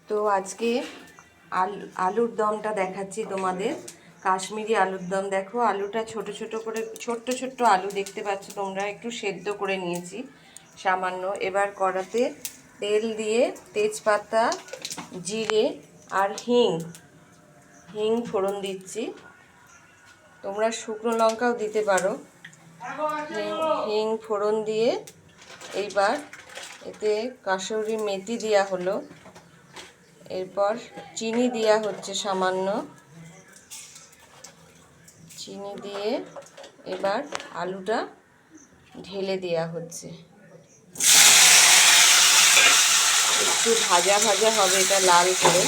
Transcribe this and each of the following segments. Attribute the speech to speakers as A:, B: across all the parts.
A: তো আজকে আলুর দমটা দেখাচ্ছি তোমাদের। কাশ্মীরি আলুর দম। দেখো আলুটা ছোট ছোট করে, ছোট্ট ছোট্ট আলু দেখতে পাচ্ছ তোমরা, একটু সেদ্ধ করে নিয়েছি সামান্য। এবার কড়াতে তেল দিয়ে তেজপাতা, জিরে আর হিং ফোড়ন দিচ্ছি। তোমরা শুকনো লঙ্কাও দিতে পারো। হিং ফোড়ন দিয়ে এইবার এতে কাসুরি মেথি দেওয়া হলো। এরপর চিনি দেওয়া হচ্ছে সামান্য। চিনি দিয়ে এবার আলুটা ঢেলে দেওয়া হচ্ছে। একটু ভাজা ভাজা হবে এটা লাল করে।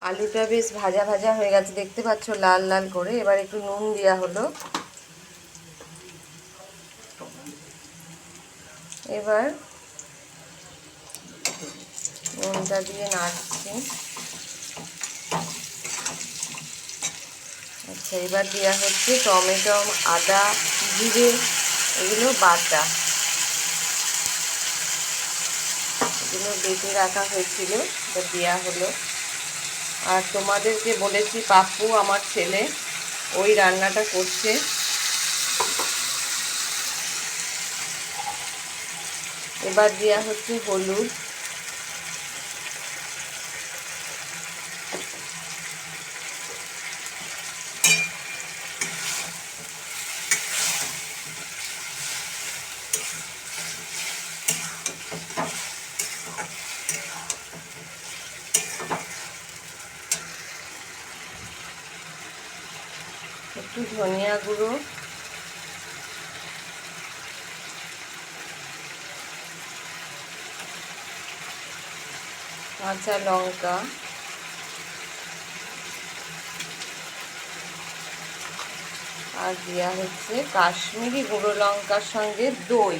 A: আলুটা বেশ ভাজা ভাজা হয়ে গেছে, দেখতে পাচ্ছ লাল লাল করে। এবার একটু নুন দেওয়া হলো। এবার নুনটা দিয়ে নাড়ছি। আচ্ছা, এবার দেওয়া হচ্ছে টমেটো, আদা, জিরে, এগুলো বাটা, এগুলো বেটে রাখা হয়েছিল, এটা দেওয়া হলো। আর তোমাদেরকে বলেছি পাপ্পু আমার ছেলে ওই রান্নাটা করছে। এবার দেওয়া হচ্ছে হলুদ, একটু ধনিয়া গুঁড়ো, কাঁচা লঙ্কা, আর দেওয়া হচ্ছে কাশ্মীরি গুঁড়ো লঙ্কার সঙ্গে দই।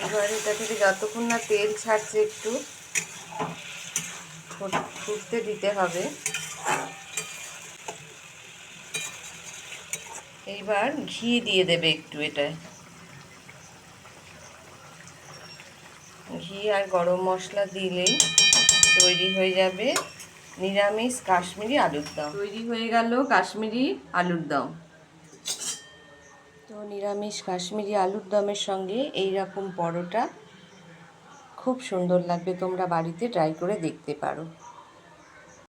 A: এবার এটা থেকে যতক্ষণ না তেল ছাড়ছে একটু ফুটতে দিতে হবে। এইবার ঘি দিয়ে দেবে একটু এটায়। ঘি আর গরম মশলা দিলেই তৈরি হয়ে যাবে নিরামিষ কাশ্মীরি আলুর দম। তৈরি হয়ে গেল কাশ্মীরি আলুর দম। তো নিরামিষ কাশ্মীরি আলুর দমের সঙ্গে এই রকম পরোটা খুব সুন্দর লাগবে, তোমরা বাড়িতে ট্রাই করে দেখতে পারো।